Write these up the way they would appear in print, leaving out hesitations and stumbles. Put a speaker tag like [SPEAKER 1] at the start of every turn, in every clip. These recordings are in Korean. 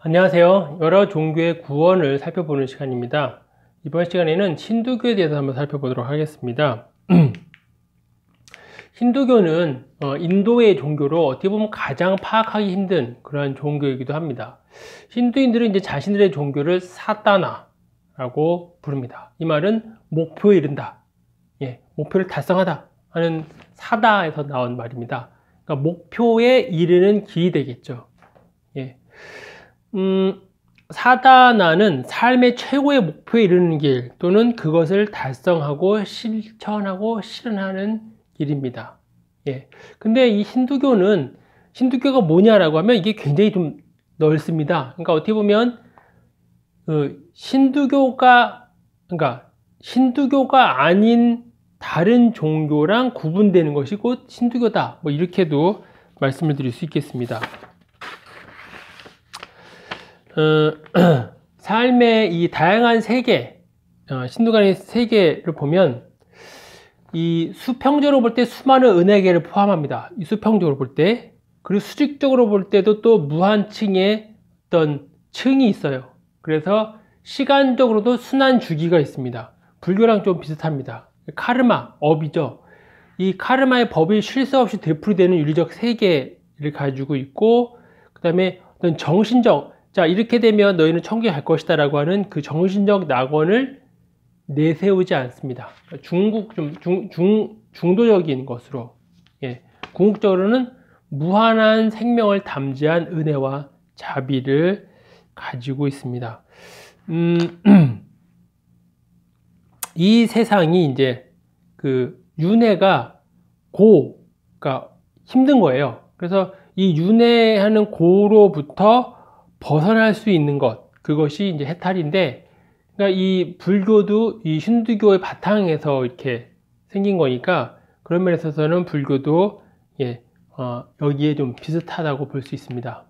[SPEAKER 1] 안녕하세요. 여러 종교의 구원을 살펴보는 시간입니다. 이번 시간에는 힌두교에 대해서 한번 살펴보도록 하겠습니다. 힌두교는 인도의 종교로 어떻게 보면 가장 파악하기 힘든 그런 종교이기도 합니다. 힌두인들은 이제 자신들의 종교를 사다나라고 부릅니다. 이 말은 목표에 이른다, 목표를 달성하다 하는 사다에서 나온 말입니다. 그러니까 목표에 이르는 길이 되겠죠. 사다나는 삶의 최고의 목표에 이르는 길 또는 그것을 달성하고 실천하고 실현하는 길입니다. 근데 이 힌두교가 뭐냐라고 하면 이게 굉장히 좀 넓습니다. 그러니까 어떻게 보면 힌두교가 아닌 다른 종교랑 구분되는 것이 곧 힌두교다, 뭐 이렇게도 말씀을 드릴 수 있겠습니다. 삶의 이 다양한 세계, 힌두교의 세계를 보면 이 수평적으로 볼 때 수많은 은하계를 포함합니다. 이 수평적으로 볼 때, 그리고 수직적으로 볼 때도 또 무한층의 어떤 층이 있어요. 그래서 시간적으로도 순환 주기가 있습니다. 불교랑 좀 비슷합니다. 카르마, 업이죠. 이 카르마의 법이 쉴 새 없이 되풀이되는 윤리적 세계를 가지고 있고, 그 다음에 어떤 정신적, 자, 이렇게 되면 너희는 천국에 갈 것이다 라고 하는 그 정신적 낙원을 내세우지 않습니다. 중도적인 것으로, 궁극적으로는 무한한 생명을 담지한 은혜와 자비를 가지고 있습니다. 이 세상이 이제 그 윤회가 그러니까 힘든 거예요. 그래서 이 윤회하는 고로부터 벗어날 수 있는 것, 그것이 이제 해탈인데, 그러니까 이 불교도 이 힌두교의 바탕에서 이렇게 생긴 거니까 그런 면에 있어서는 불교도 여기에 좀 비슷하다고 볼 수 있습니다.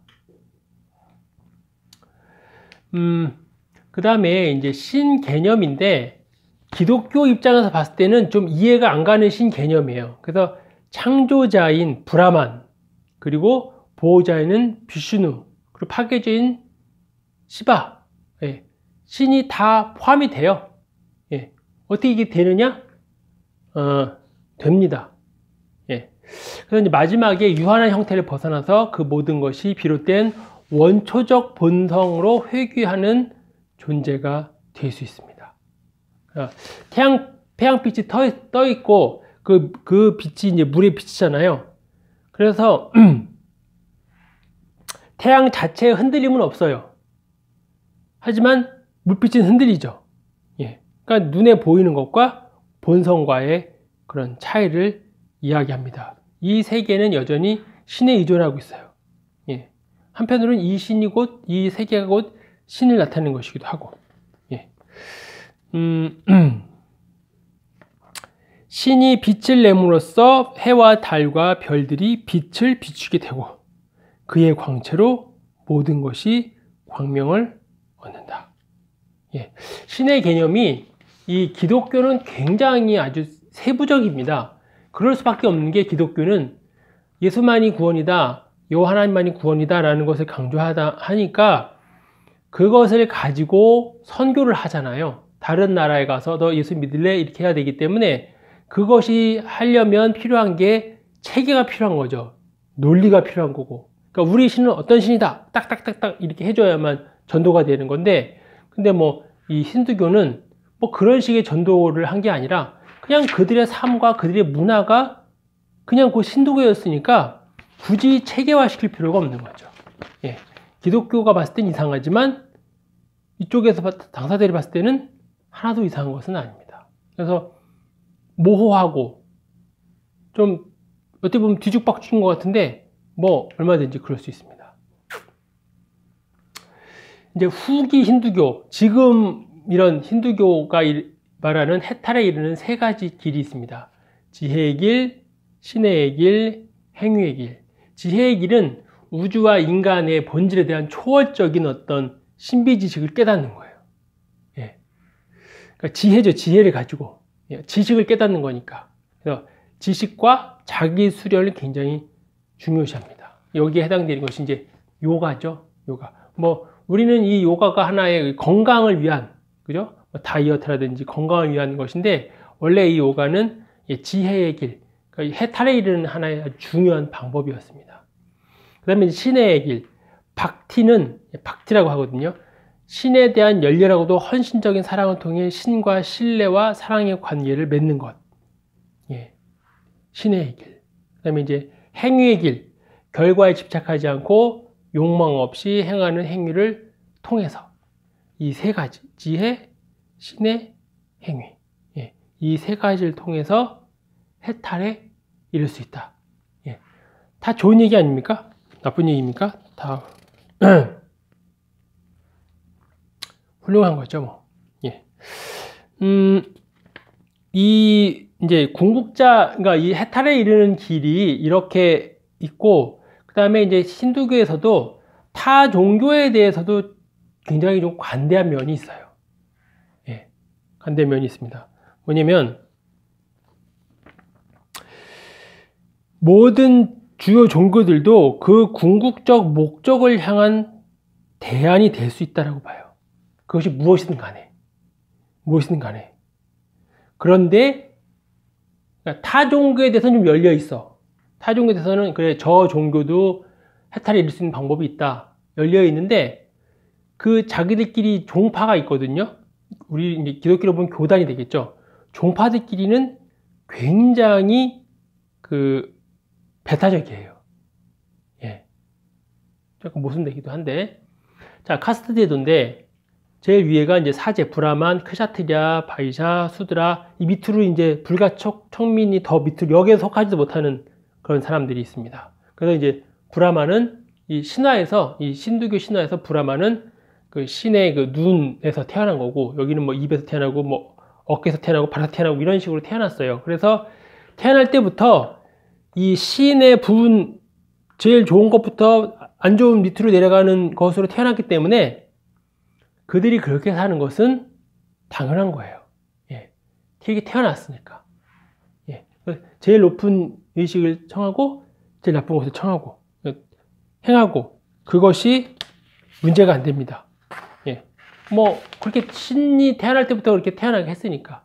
[SPEAKER 1] 그 다음에 이제 신 개념인데, 기독교 입장에서 봤을 때는 좀 이해가 안 가는 신 개념이에요. 그래서 창조자인 브라만, 그리고 보호자인 비슈누, 그리고 파괴자인 시바, 신이 다 포함이 돼요. 어떻게 이게 되느냐? 됩니다. 그래서 이제 마지막에 유한한 형태를 벗어나서 그 모든 것이 비롯된 원초적 본성으로 회귀하는 존재가 될 수 있습니다. 태양빛이 떠 있고 그 빛이 이제 물의 빛이잖아요. 그래서 태양 자체에 흔들림은 없어요. 하지만 물빛은 흔들리죠. 그러니까 눈에 보이는 것과 본성과의 그런 차이를 이야기합니다. 이 세계는 여전히 신에 의존하고 있어요. 한편으로는 이 신이 이 세계가 곧 신을 나타내는 것이기도 하고, 신이 빛을 내므로써 해와 달과 별들이 빛을 비추게 되고 그의 광채로 모든 것이 광명을 얻는다. 신의 개념이 이 기독교는 굉장히 아주 세부적입니다. 그럴 수밖에 없는 게 기독교는 예수만이 구원이다, 여호와 하나님만이 구원이다 라는 것을 하니까 그것을 가지고 선교를 하잖아요. 다른 나라에 가서 너 예수 믿을래? 이렇게 해야 되기 때문에 그것이 하려면 필요한 게 체계가 필요한 거죠. 논리가 필요한 거고. 그러니까 우리 신은 어떤 신이다, 딱딱딱딱 이렇게 해줘야만 전도가 되는 건데, 근데 이 힌두교는 그런 식의 전도를 한 게 아니라 그냥 그들의 삶과 그들의 문화가 그냥 그 힌두교였으니까 굳이 체계화 시킬 필요가 없는 거죠. 기독교가 봤을 땐 이상하지만 이쪽에서 당사자들이 봤을 때는 하나도 이상한 것은 아닙니다. 그래서 모호하고 좀 어떻게 보면 뒤죽박죽인 것 같은데 얼마든지 그럴 수 있습니다. 이제 후기 힌두교, 지금 이런 힌두교가 말하는 해탈에 이르는 세 가지 길이 있습니다. 지혜의 길, 신의 길, 행위의 길. 지혜의 길은 우주와 인간의 본질에 대한 초월적인 어떤 신비 지식을 깨닫는 거예요. 그러니까 지혜죠. 지혜를 가지고 지식을 깨닫는 거니까. 그래서 지식과 자기 수련을 굉장히 중요시합니다. 여기에 해당되는 것이 이제 요가죠. 요가. 우리는 이 요가가 하나의 건강을 위한, 그죠? 다이어트라든지 건강을 위한 것인데, 원래 이 요가는 지혜의 길, 그러니까 해탈에 이르는 하나의 아주 중요한 방법이었습니다. 그 다음에 신의 길, 박티라고 하거든요. 신에 대한 열렬하고도 헌신적인 사랑을 통해 신과 신뢰와 사랑의 관계를 맺는 것. 예. 신의 길. 그 다음에 이제 행위의 길, 결과에 집착하지 않고 욕망 없이 행하는 행위를 통해서 이 세 가지, 지혜, 신의, 행위. 예. 이 세 가지를 통해서 해탈에 이를 수 있다. 예. 다 좋은 얘기 아닙니까? 나쁜 얘기입니까? 다 훌륭한 거죠, 뭐. 예. 이 이제 궁극자, 그러니까 이 해탈에 이르는 길이 이렇게 있고, 그 다음에 이제 힌두교에서도 타 종교에 대해서도 굉장히 좀 관대한 면이 있어요. 예. 관대한 면이 있습니다. 뭐냐면 모든 주요 종교들도 그 궁극적 목적을 향한 대안이 될 수 있다고 봐요. 그것이 무엇이든 간에. 무엇이든 간에. 그런데 타 종교에 대해서는 좀 열려 있어. 타 종교에 대해서는 그래, 저 종교도 해탈에 이를 수 있는 방법이 있다. 열려 있는데 그 자기들끼리 종파가 있거든요. 우리 이제 기독교로 보면 교단이 되겠죠. 종파들끼리는 굉장히 배타적이에요. 예. 조금 모순되기도 한데. 자, 카스트 제도인데, 제일 위에가 이제 사제, 브라만, 크샤트랴, 바이샤, 수드라, 이 밑으로 이제 불가촉, 청민이 더 밑으로 여기에 속하지도 못하는 그런 사람들이 있습니다. 그래서 이제 브라만은 이 신화에서, 이 신두교 신화에서 브라만은 그 신의 그 눈에서 태어난 거고, 여기는 뭐 입에서 태어나고, 뭐 어깨에서 태어나고, 발에서 태어나고 이런 식으로 태어났어요. 그래서 태어날 때부터 이 신의 부분, 제일 좋은 것부터 안 좋은 밑으로 내려가는 것으로 태어났기 때문에 그들이 그렇게 사는 것은 당연한 거예요. 예. 이렇게 태어났으니까. 예. 제일 높은 의식을 청하고, 제일 나쁜 것을 청하고, 행하고, 그것이 문제가 안 됩니다. 예. 뭐, 그렇게 신이 태어날 때부터 그렇게 태어나게 했으니까.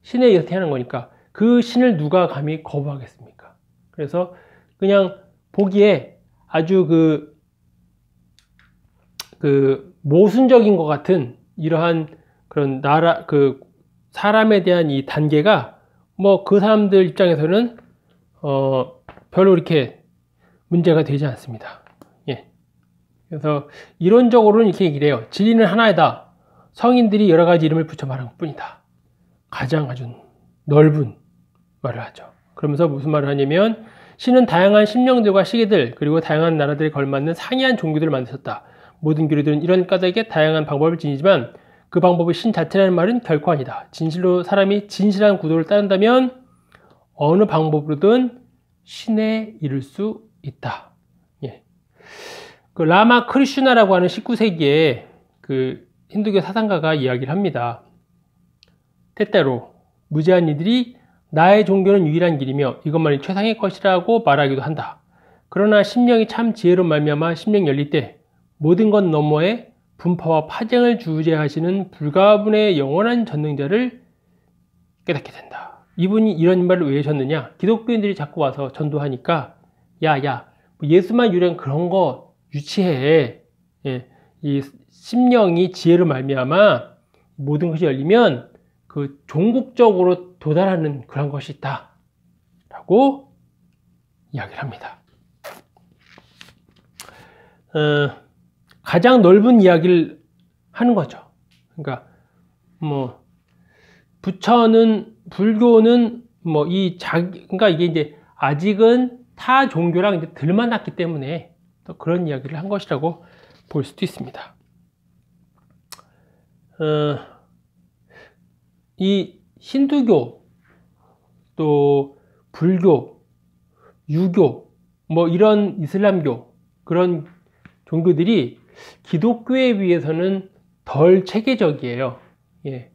[SPEAKER 1] 신에 의해서 태어난 거니까. 그 신을 누가 감히 거부하겠습니까? 그래서 그냥 보기에 아주 모순적인 것 같은 이러한 그런 사람에 대한 이 단계가 뭐 그 사람들 입장에서는 별로 이렇게 문제가 되지 않습니다. 예. 그래서 이론적으로는 이렇게 얘기를 해요. 진리는 하나이다. 성인들이 여러 가지 이름을 붙여 말한 것 뿐이다. 가장 아주 넓은 말을 하죠. 그러면서 무슨 말을 하냐면, 신은 다양한 심령들과 시계들, 그리고 다양한 나라들에 걸맞는 상이한 종교들을 만드셨다. 모든 교리들은 이런 까닭에 다양한 방법을 지니지만 그 방법이 신 자체라는 말은 결코 아니다. 진실로 사람이 진실한 구도를 따른다면 어느 방법으로든 신에 이를 수 있다. 예. 그 라마 크리슈나라고 하는 19세기에 그 힌두교 사상가가 이야기를 합니다. 때때로 무지한 이들이 나의 종교는 유일한 길이며 이것만이 최상의 것이라고 말하기도 한다. 그러나 심령이 참 지혜로 말미암아 심령이 열릴 때 모든 것 너머에 분파와 파쟁을 주재하시는 불가분의 영원한 전능자를 깨닫게 된다. 이분이 이런 말을 왜 하셨느냐? 기독교인들이 자꾸 와서 전도하니까 야, 예수만 유일한 그런 거 유치해. 예, 이 심령이 지혜로 말미암아 모든 것이 열리면 그 종국적으로 도달하는 그런 것이 있다 라고 이야기를 합니다. 가장 넓은 이야기를 하는 거죠. 그러니까 뭐 부처는, 불교는 뭐 그러니까 이게 이제 아직은 타 종교랑 이제 덜 만났기 때문에 또 그런 이야기를 한 것이라고 볼 수도 있습니다. 이 힌두교, 또 불교, 유교, 뭐 이런 이슬람교, 그런 종교들이 기독교에 비해서는 덜 체계적이에요. 예.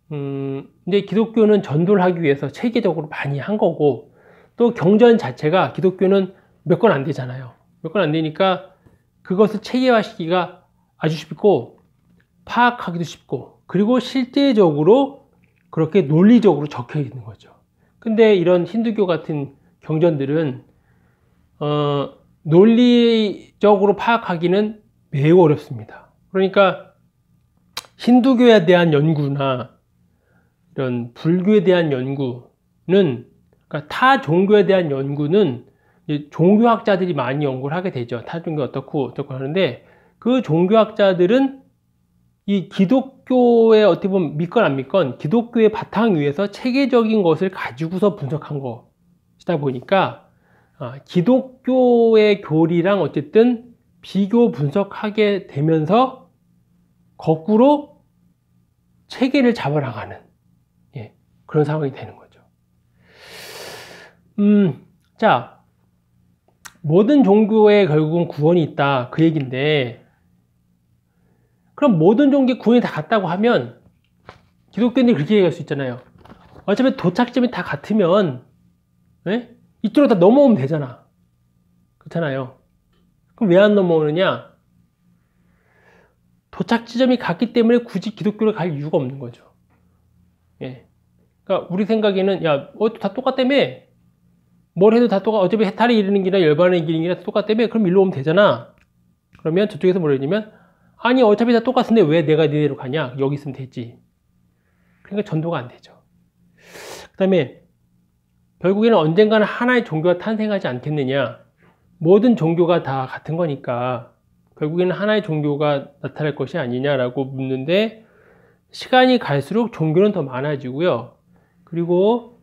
[SPEAKER 1] 근데 기독교는 전도를 하기 위해서 체계적으로 많이 한 거고, 또 경전 자체가 기독교는 몇 건 안 되잖아요. 몇 건 안 되니까 그것을 체계화시키기가 아주 쉽고 파악하기도 쉽고 그리고 실제적으로 그렇게 논리적으로 적혀 있는 거죠. 근데 이런 힌두교 같은 경전들은 논리적으로 파악하기는 매우 어렵습니다. 그러니까 힌두교에 대한 연구나 이런 불교에 대한 연구는, 그러니까 타 종교에 대한 연구는 종교학자들이 많이 연구를 하게 되죠. 타 종교 어떻고 하는데, 그 종교학자들은 이 기독교의 어떻게 보면 믿건 안 믿건 기독교의 바탕 위에서 체계적인 것을 가지고서 분석한 것이다 보니까 기독교의 교리랑 어쨌든 비교 분석하게 되면서 거꾸로 체계를 잡아나가는 그런 상황이 되는 거죠. 자, 모든 종교에 결국은 구원이 있다, 그 얘기인데, 그럼 모든 종교에 구원이 다 같다고 하면 기독교인들이 그렇게 얘기할 수 있잖아요. 어차피 도착점이 다 같으면 이쪽으로 다 넘어오면 되잖아. 그렇잖아요. 그럼 왜 안 넘어오느냐? 도착 지점이 같기 때문에 굳이 기독교를 갈 이유가 없는 거죠. 그러니까 우리 생각에는 다 똑같다며. 뭘 해도 다 어차피 해탈에 이르는 길이나 열반에 이르는 길이나 똑같다며. 그럼 일로 오면 되잖아. 그러면 저쪽에서 뭐라 했냐면, 아니 어차피 다 똑같은데 왜 내가 니네로 가냐? 여기 있으면 되지. 그러니까 전도가 안 되죠. 그 다음에 결국에는 언젠가는 하나의 종교가 탄생하지 않겠느냐. 모든 종교가 다 같은 거니까 결국에는 하나의 종교가 나타날 것이 아니냐라고 묻는데, 시간이 갈수록 종교는 더 많아지고요. 그리고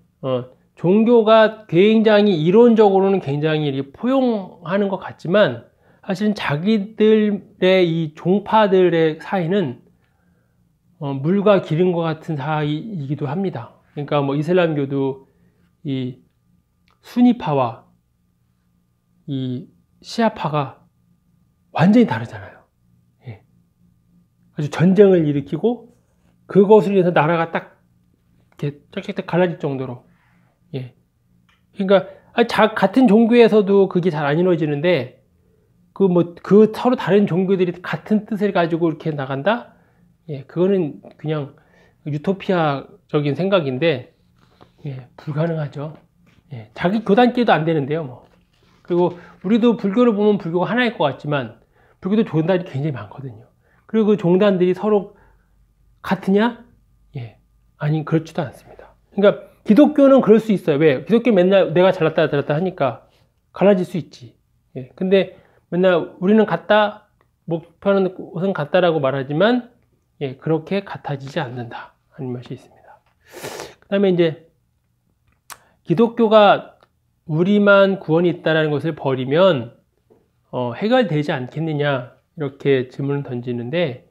[SPEAKER 1] 종교가 굉장히 이론적으로는 굉장히 이렇게 포용하는 것 같지만 사실은 자기들의 이 종파들의 사이는 물과 기름과 같은 사이이기도 합니다. 그러니까 뭐 이슬람교도 이 수니파와 이 시아파가 완전히 다르잖아요. 아주 전쟁을 일으키고 그것을 위해서 나라가 딱 이렇게 쫙쫙 갈라질 정도로. 그러니까 같은 종교에서도 그게 잘 안 이루어지는데, 그 서로 다른 종교들이 같은 뜻을 가지고 이렇게 나간다? 그거는 그냥 유토피아적인 생각인데, 불가능하죠. 자기 교단끼리도 안 되는데요, 뭐. 그리고 우리도 불교를 보면 불교가 하나일 것 같지만, 불교도 종단이 굉장히 많거든요. 그리고 그 종단들이 서로 같으냐? 아니, 그렇지도 않습니다. 그러니까 기독교는 그럴 수 있어요. 왜? 기독교 맨날 내가 잘났다 하니까 갈라질 수 있지. 근데 맨날 우리는 같다, 목표하는 곳은 같다라고 말하지만, 그렇게 같아지지 않는다 하는 말이 있습니다. 그 다음에 이제 기독교가 우리만 구원이 있다는 것을 버리면 해결되지 않겠느냐, 이렇게 질문을 던지는데,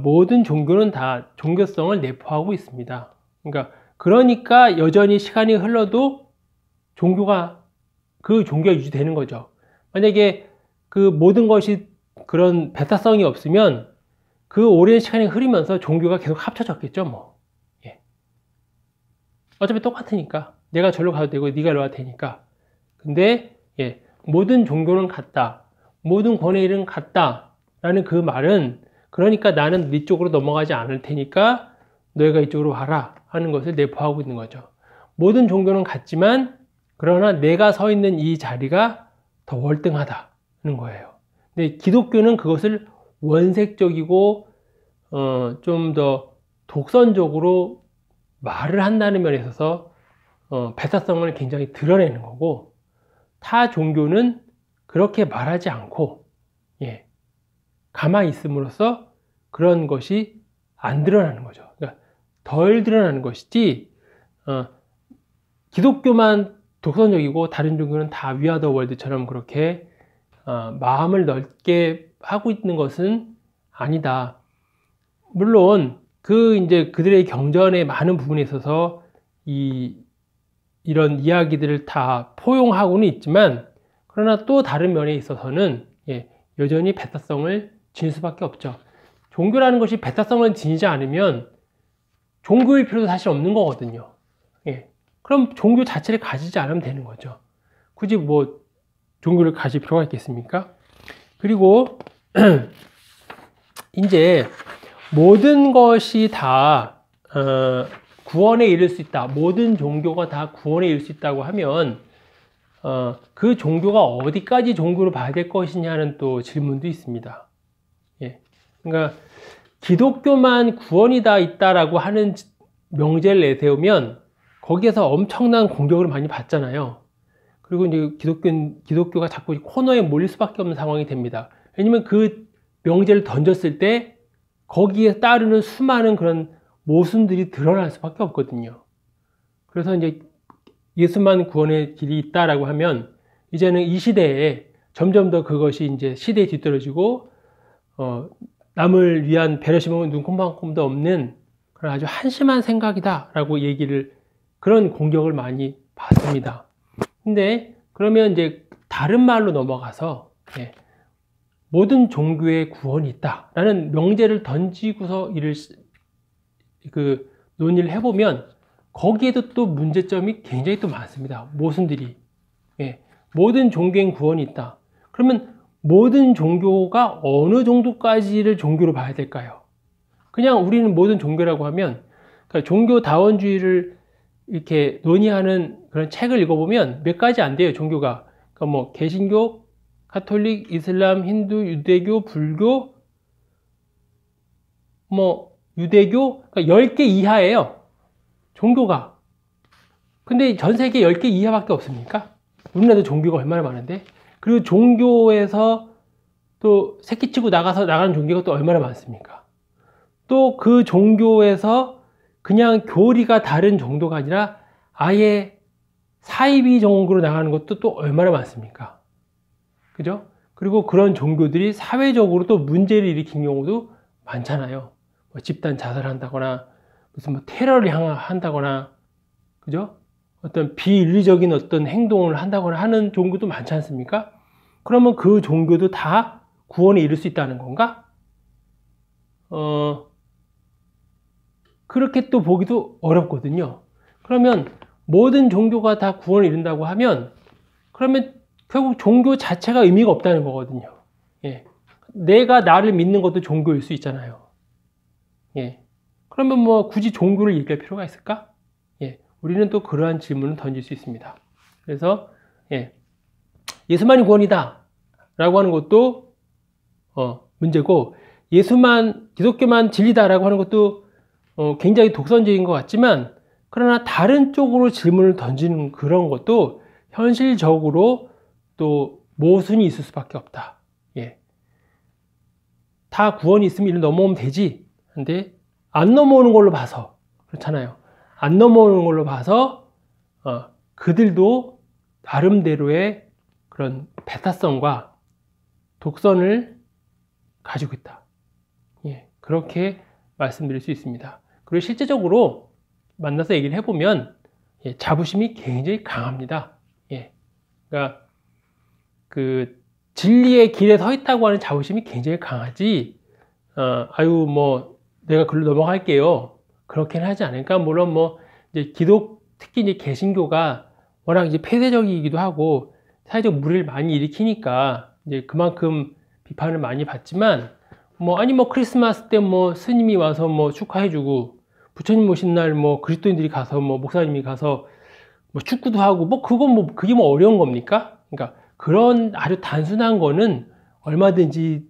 [SPEAKER 1] 모든 종교는 다 종교성을 내포하고 있습니다. 그러니까 여전히 시간이 흘러도 그 종교가 유지되는 거죠. 만약에 그 모든 것이 그런 배타성이 없으면 그 오랜 시간이 흐르면서 종교가 계속 합쳐졌겠죠, 뭐. 어차피 똑같으니까. 내가 절로 가도 되고 네가 일로 와도 되니까. 근데 모든 종교는 같다, 모든 권의 일은 같다 라는 그 말은, 그러니까 나는 네 쪽으로 넘어가지 않을 테니까 너희가 이쪽으로 와라 하는 것을 내포하고 있는 거죠. 모든 종교는 같지만 그러나 내가 서 있는 이 자리가 더 월등하다는 거예요. 근데 기독교는 그것을 원색적이고 좀 더 독선적으로 말을 한다는 면에 있어서 배타성을 굉장히 드러내는 거고, 타 종교는 그렇게 말하지 않고 가만히 있음으로써 그런 것이 안 드러나는 거죠. 그러니까 덜 드러나는 것이지, 기독교만 독선적이고 다른 종교는 다 위아 더 월드처럼 그렇게 마음을 넓게 하고 있는 것은 아니다. 물론 이제 그들의 경전의 많은 부분에 있어서 이런 이야기들을 다 포용하고는 있지만, 그러나 또 다른 면에 있어서는 여전히 배타성을 지닐 수밖에 없죠. 종교라는 것이 배타성을 지니지 않으면 종교일 필요도 사실 없는 거거든요. 그럼 종교 자체를 가지지 않으면 되는 거죠. 굳이 뭐 종교를 가질 필요가 있겠습니까? 그리고 이제 모든 것이 다 구원에 이를 수 있다. 모든 종교가 다 구원에 이를 수 있다고 하면 그 종교가 어디까지 종교로 봐야 될 것이냐는 또 질문도 있습니다. 예. 그러니까 기독교만 구원이다 있다라고 하는 명제를 내세우면 거기에서 엄청난 공격을 많이 받잖아요. 그리고 이제 기독교가 자꾸 코너에 몰릴 수밖에 없는 상황이 됩니다. 왜냐면 그 명제를 던졌을 때 거기에 따르는 수많은 그런 모순들이 드러날 수밖에 없거든요. 그래서 이제 예수만 구원의 길이 있다라고 하면 이제는 이 시대에 점점 더 그것이 이제 시대에 뒤떨어지고 남을 위한 배려심은 눈곱만큼도 없는 그런 아주 한심한 생각이다라고 그런 공격을 많이 받습니다. 근데 그러면 이제 다른 말로 넘어가서 모든 종교의 구원이 있다라는 명제를 던지고서 논의를 해보면 거기에도 또 문제점이 굉장히 또 많습니다. 모순들이. 모든 종교엔 구원이 있다. 그러면 모든 종교가 어느 정도까지를 종교로 봐야 될까요? 그냥 우리는 모든 종교라고 하면 그러니까 종교다원주의를 이렇게 논의하는 그런 책을 읽어보면 몇 가지 안 돼요, 종교가. 그러니까 뭐 개신교, 가톨릭, 이슬람, 힌두, 유대교, 불교, 유대교, 그러니까 10개 이하예요, 종교가. 근데 전 세계 10개 이하밖에 없습니까? 우리나라도 종교가 얼마나 많은데. 그리고 종교에서 또 새끼치고 나가는 종교가 또 얼마나 많습니까? 또 그 종교에서 그냥 교리가 다른 정도가 아니라 아예 사이비 종교로 나가는 것도 또 얼마나 많습니까? 그죠? 그리고 그런 종교들이 사회적으로 또 문제를 일으킨 경우도 많잖아요. 뭐 집단 자살한다거나 무슨 테러를 한다거나, 그죠? 어떤 비윤리적인 어떤 행동을 한다거나 하는 종교도 많지 않습니까? 그러면 그 종교도 다 구원에 이를 수 있다는 건가? 그렇게 또 보기도 어렵거든요. 그러면 모든 종교가 다 구원을 이룬다고 하면 그러면 결국 종교 자체가 의미가 없다는 거거든요. 내가 나를 믿는 것도 종교일 수 있잖아요. 그러면 뭐 굳이 종교를 얘기할 필요가 있을까? 우리는 또 그러한 질문을 던질 수 있습니다. 그래서 예수만이 구원이다 라고 하는 것도 문제고, 기독교만 진리다라고 하는 것도 굉장히 독선적인 것 같지만, 그러나 다른 쪽으로 질문을 던지는 그런 것도 현실적으로 또 모순이 있을 수밖에 없다. 다 구원이 있으면 이를 넘어오면 되지. 근데 안 넘어오는 걸로 봐서 그렇잖아요. 안 넘어오는 걸로 봐서 그들도 나름대로의 그런 배타성과 독선을 가지고 있다. 그렇게 말씀드릴 수 있습니다. 그리고 실제적으로 만나서 얘기를 해보면 자부심이 굉장히 강합니다. 그러니까 그 진리의 길에 서 있다고 하는 자부심이 굉장히 강하지, 내가 글로 넘어갈게요, 그렇게는 하지 않으니까. 물론 이제 특히 이제 개신교가 워낙 이제 폐쇄적이기도 하고 사회적 무리를 많이 일으키니까 이제 그만큼 비판을 많이 받지만, 크리스마스 때 스님이 와서 축하해주고, 부처님 오신 날 그리스도인들이 가서 목사님이 가서 축구도 하고, 그게 어려운 겁니까? 그러니까 그런 아주 단순한 거는 얼마든지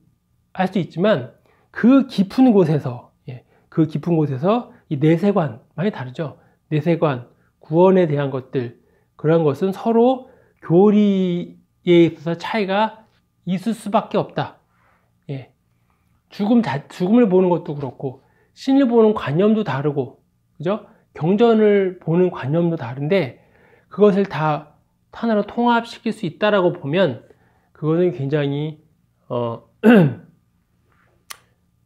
[SPEAKER 1] 할 수 있지만, 그 깊은 곳에서 이 내세관, 많이 다르죠? 내세관, 구원에 대한 것들, 그런 것은 서로 교리에 있어서 차이가 있을 수밖에 없다. 죽음을 보는 것도 그렇고, 신을 보는 관념도 다르고, 그죠? 경전을 보는 관념도 다른데, 그것을 다 하나로 통합시킬 수 있다라고 보면, 그거는 굉장히,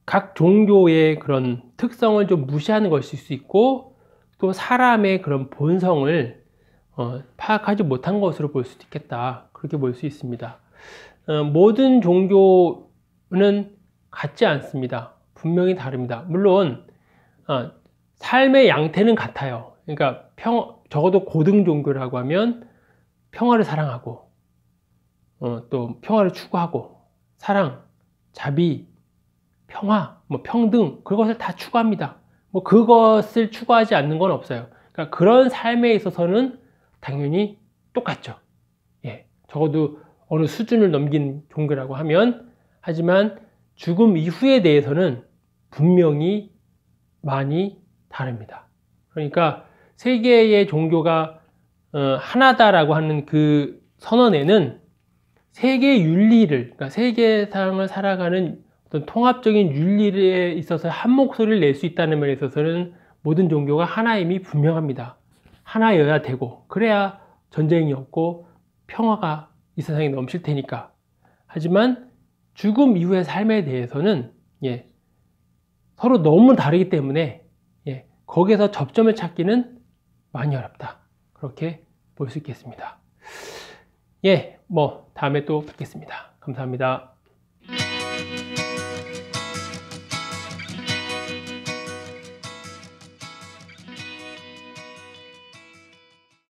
[SPEAKER 1] 각 종교의 그런 특성을 좀 무시하는 것일 수 있고, 또 사람의 그런 본성을 파악하지 못한 것으로 볼 수도 있겠다. 그렇게 볼 수 있습니다. 모든 종교는 같지 않습니다. 분명히 다릅니다. 물론 삶의 양태는 같아요. 그러니까 적어도 고등 종교라고 하면 평화를 사랑하고 또 평화를 추구하고 사랑, 자비, 평화, 뭐 평등, 그것을 다 추구합니다. 뭐 그것을 추구하지 않는 건 없어요. 그러니까 그런 삶에 있어서는 당연히 똑같죠. 예, 적어도 어느 수준을 넘긴 종교라고 하면. 하지만 죽음 이후에 대해서는 분명히 많이 다릅니다. 그러니까 세계의 종교가 하나다라고 하는 그 선언에는 세계 윤리를, 그러니까 세계상을 살아가는 어떤 통합적인 윤리에 있어서 한 목소리를 낼 수 있다는 면에 있어서는 모든 종교가 하나임이 분명합니다. 하나여야 되고, 그래야 전쟁이 없고 평화가 이 세상에 넘칠 테니까. 하지만 죽음 이후의 삶에 대해서는 서로 너무 다르기 때문에 거기에서 접점을 찾기는 많이 어렵다. 그렇게 볼 수 있겠습니다. 뭐 다음에 또 뵙겠습니다. 감사합니다.